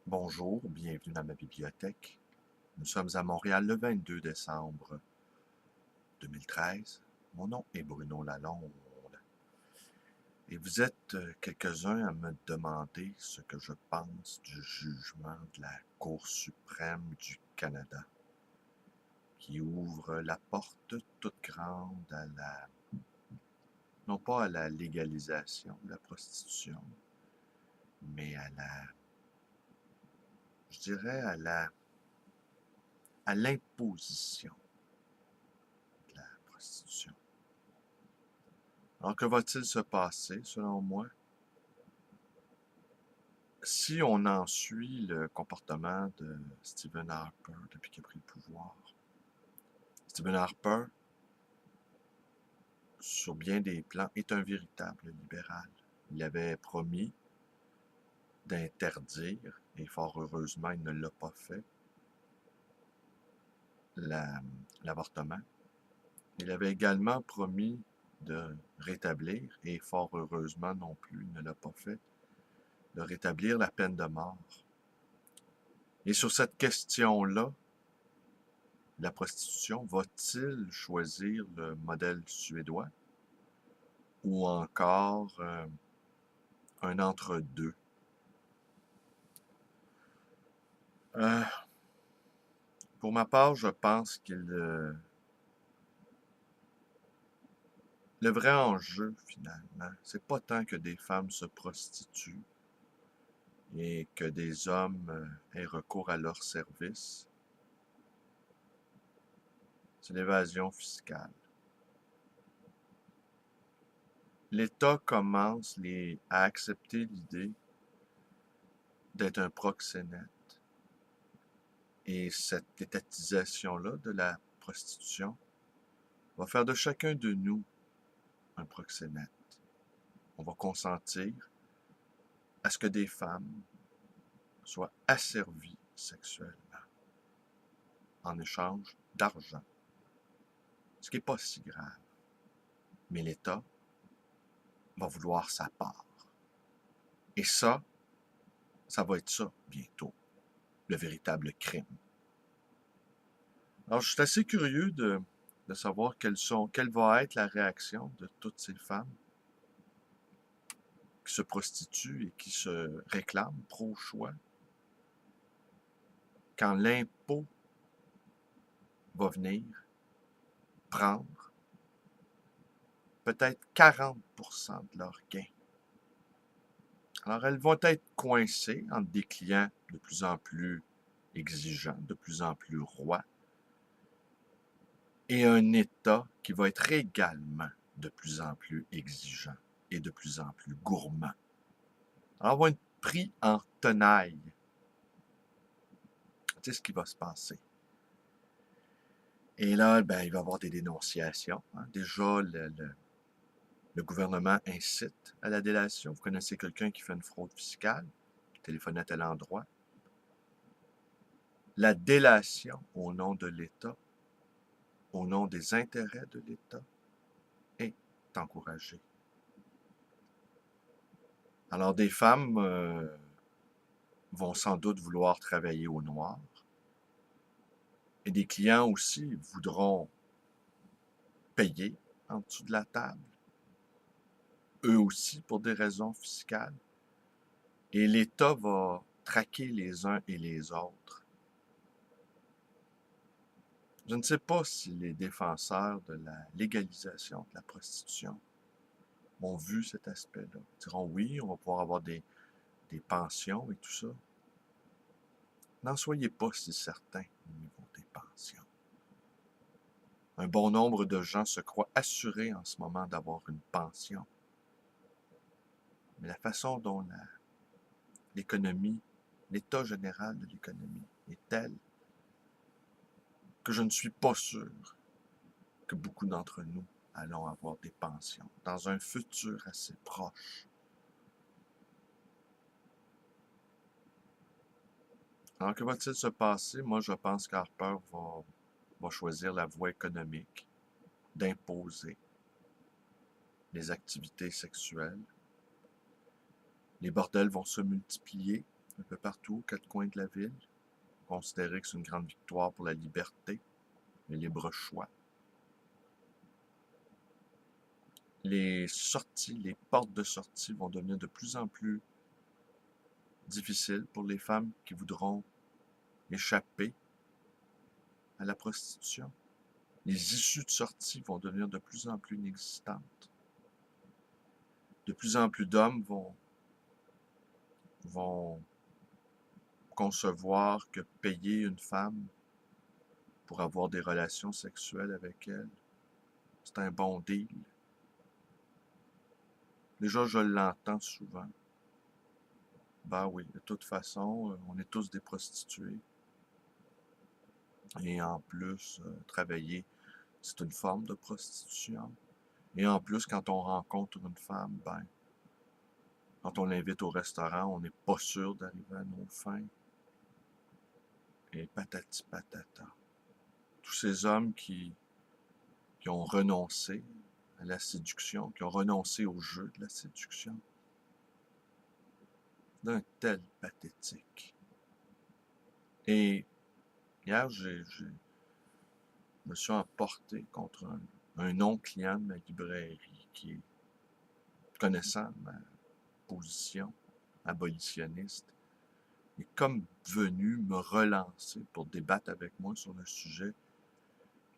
Bonjour, bienvenue dans ma bibliothèque. Nous sommes à Montréal le 22 décembre 2013. Mon nom est Bruno Lalonde et vous êtes quelques-uns à me demander ce que je pense du jugement de la Cour suprême du Canada qui ouvre la porte toute grande à non pas à la légalisation de la prostitution, mais je dirais à l'imposition de la prostitution. Alors, que va-t-il se passer, selon moi, si on en suit le comportement de Stephen Harper depuis qu'il a pris le pouvoir? Stephen Harper, sur bien des plans, est un véritable libéral. Il avait promis d'interdire, et fort heureusement, il ne l'a pas fait, l'avortement. Il avait également promis de rétablir, et fort heureusement non plus, il ne l'a pas fait, de rétablir la peine de mort. Et sur cette question-là, la prostitution, va-t-il choisir le modèle suédois ou encore un entre-deux? Euh, pour ma part, je pense que le vrai enjeu, finalement, c'est pas tant que des femmes se prostituent et que des hommes aient recours à leurs services, c'est l'évasion fiscale. L'État commence à accepter l'idée d'être un proxénète. Et cette étatisation-là de la prostitution va faire de chacun de nous un proxénète. On va consentir à ce que des femmes soient asservies sexuellement en échange d'argent, ce qui n'est pas si grave. Mais l'État va vouloir sa part. Et ça va être ça bientôt, le véritable crime. Alors, je suis assez curieux de savoir quelle va être la réaction de toutes ces femmes qui se prostituent et qui se réclament pro-choix quand l'impôt va venir prendre peut-être 40% de leurs gains. Alors, elles vont être coincées entre des clients de plus en plus exigeants, de plus en plus rois, et un État qui va être également de plus en plus exigeant et de plus en plus gourmand. Alors, elles vont être pris en tenaille. C'est ce qui va se passer. Et là, ben, il va y avoir des dénonciations. Déjà, le gouvernement incite à la délation. Vous connaissez quelqu'un qui fait une fraude fiscale, téléphone à tel endroit. La délation au nom de l'État, au nom des intérêts de l'État, est encouragée. Alors, des femmes vont sans doute vouloir travailler au noir. Et des clients aussi voudront payer en dessous de la table, eux aussi pour des raisons fiscales. Et l'État va traquer les uns et les autres. Je ne sais pas si les défenseurs de la légalisation de la prostitution ont vu cet aspect-là. Ils diront oui, on va pouvoir avoir des pensions et tout ça. N'en soyez pas si certains au niveau des pensions. Un bon nombre de gens se croient assurés en ce moment d'avoir une pension. Mais la façon dont l'économie, l'état général de l'économie est tel que je ne suis pas sûr que beaucoup d'entre nous allons avoir des pensions dans un futur assez proche. Alors, que va-t-il se passer? Moi, je pense qu'Harper va choisir la voie économique d'imposer les activités sexuelles. Les bordels vont se multiplier. un peu partout, aux quatre coins de la ville, considéré que c'est une grande victoire pour la liberté, le libre choix. Les sorties, les portes de sortie vont devenir de plus en plus difficiles pour les femmes qui voudront échapper à la prostitution. Les issues de sortie vont devenir de plus en plus inexistantes. De plus en plus d'hommes vont concevoir que payer une femme pour avoir des relations sexuelles avec elle, c'est un bon deal. Déjà, je l'entends souvent. Ben oui, de toute façon, on est tous des prostituées. Et en plus, travailler, c'est une forme de prostitution. Et en plus, quand on rencontre une femme, ben, quand on l'invite au restaurant, on n'est pas sûr d'arriver à nos fins. Et patati patata. Tous ces hommes qui ont renoncé à la séduction, qui ont renoncé au jeu de la séduction, d'un tel pathétique. Et hier, je me suis emporté contre un non-client de ma librairie qui est connaissant de ma position abolitionniste, est comme venu me relancer pour débattre avec moi sur le sujet.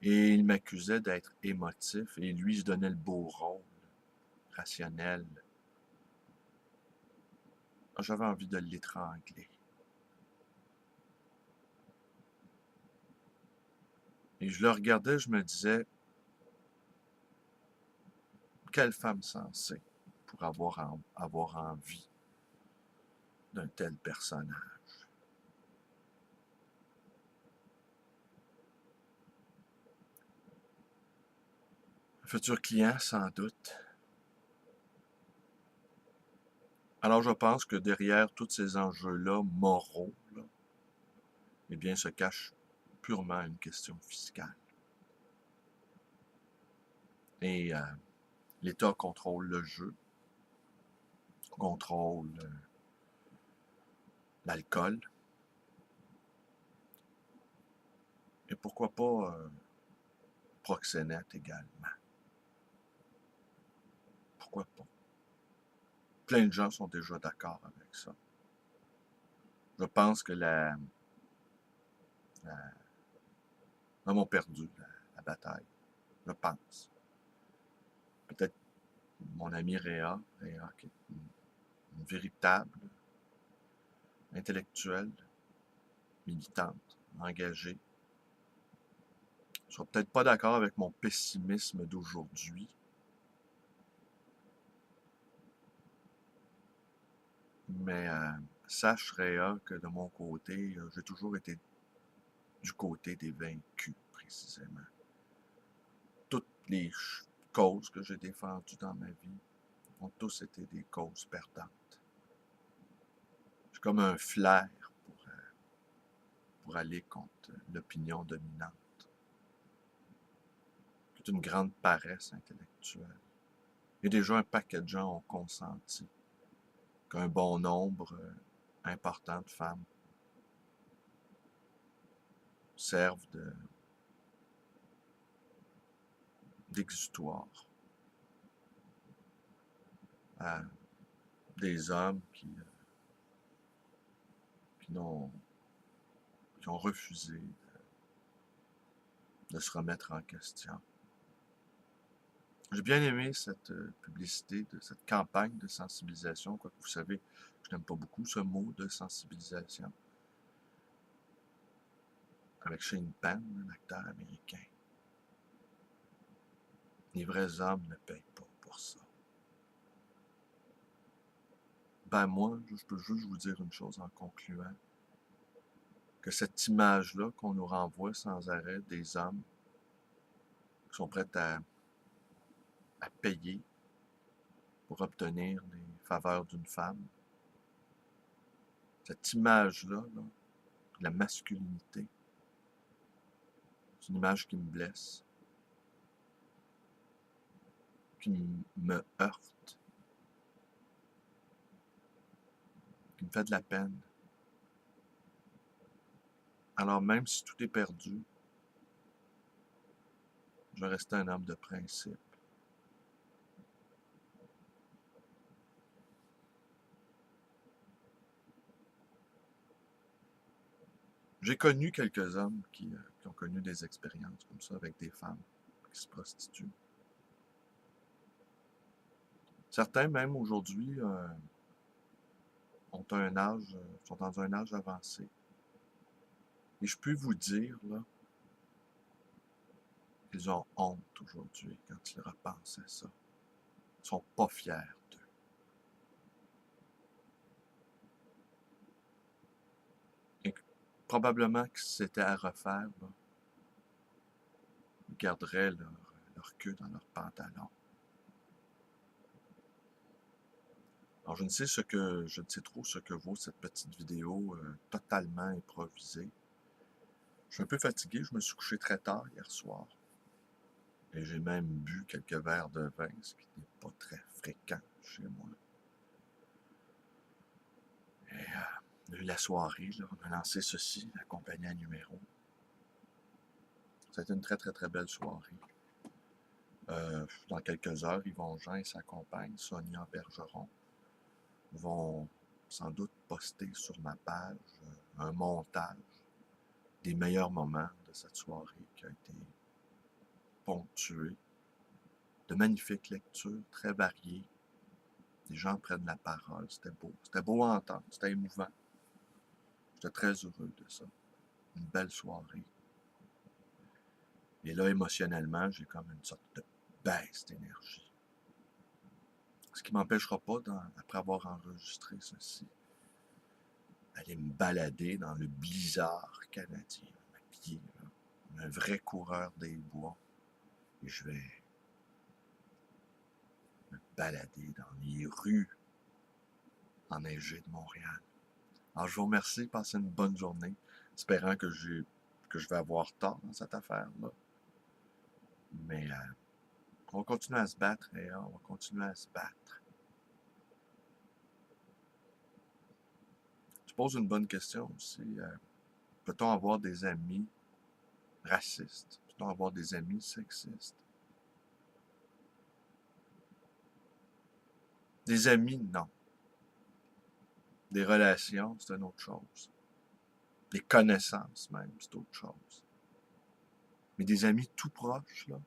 Et il m'accusait d'être émotif, et lui, il se donnait le beau rôle, rationnel. J'avais envie de l'étrangler. Et je le regardais, je me disais, quelle femme sensée pour avoir envie d'un tel personnage. Un futur client, sans doute. Alors je pense que derrière tous ces enjeux-là, moraux, là, eh bien, se cache purement une question fiscale. Et l'État contrôle le jeu, contrôle l'alcool, et pourquoi pas proxénète également. Pourquoi pas? Plein de gens sont déjà d'accord avec ça. Je pense que nous avons perdu la bataille. Je pense. Peut-être mon ami Réa qui est une véritable intellectuelle, militante, engagée, ne sera peut-être pas d'accord avec mon pessimisme d'aujourd'hui, mais sache, Réa, que de mon côté, j'ai toujours été du côté des vaincus, précisément. Toutes les causes que j'ai défendues dans ma vie ont tous été des causes perdantes. J'ai comme un flair pour aller contre l'opinion dominante. C'est une grande paresse intellectuelle. Et déjà, un paquet de gens ont consenti qu'un bon nombre important de femmes servent d'exutoire à des hommes qui ont refusé de se remettre en question. J'ai bien aimé cette publicité, cette campagne de sensibilisation, quoique vous savez, je n'aime pas beaucoup ce mot de sensibilisation, avec Shane Penn, un acteur américain. Les vrais hommes ne payent pas pour ça. Ben moi, je peux juste vous dire une chose en concluant, que cette image-là qu'on nous renvoie sans arrêt des hommes qui sont prêts à payer pour obtenir les faveurs d'une femme, cette image-là, là, de la masculinité, c'est une image qui me blesse, qui me heurte, qui me fait de la peine. Alors même si tout est perdu, je vais rester un homme de principe. J'ai connu quelques hommes qui ont connu des expériences comme ça avec des femmes qui se prostituent. Certains, même aujourd'hui, ont un âge, sont dans un âge avancé. Et je peux vous dire, là, qu'ils ont honte aujourd'hui quand ils repensent à ça. Ils ne sont pas fiers d'eux. Et probablement que si c'était à refaire, là, ils garderaient leur queue dans leur pantalon. Alors, je ne sais trop ce que vaut cette petite vidéo totalement improvisée. Je suis un peu fatigué, je me suis couché très tard hier soir. Et j'ai même bu quelques verres de vin, ce qui n'est pas très fréquent chez moi. Et on a eu la soirée, là, on a lancé ceci, la compagnie à numéro. C'était une très très très belle soirée. Dans quelques heures, Yvon Jean et sa compagne, Sonia Bergeron, vont sans doute poster sur ma page un montage des meilleurs moments de cette soirée qui a été ponctuée de magnifiques lectures très variées. Les gens prennent la parole, c'était beau. C'était beau à entendre, c'était émouvant. J'étais très heureux de ça. Une belle soirée. Et là, émotionnellement, j'ai comme une sorte de baisse d'énergie. Ce qui ne m'empêchera pas, après avoir enregistré ceci, d'aller me balader dans le blizzard canadien, maquillé, un vrai coureur des bois. Et je vais me balader dans les rues enneigées de Montréal. Alors, je vous remercie, passez une bonne journée, espérant que je vais avoir tort dans cette affaire-là. Mais on va continuer à se battre et on va continuer à se battre. Tu poses une bonne question aussi. Peut-on avoir des amis racistes? Peut-on avoir des amis sexistes? Des amis, non. Des relations, c'est une autre chose. Des connaissances même, c'est autre chose. Mais des amis tout proches, là,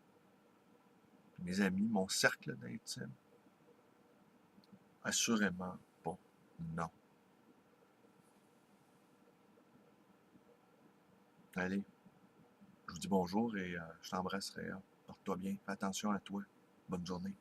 mes amis, mon cercle d'intime, assurément pas, non. Allez, je vous dis bonjour et je t'embrasserai. Porte-toi bien, fais attention à toi. Bonne journée.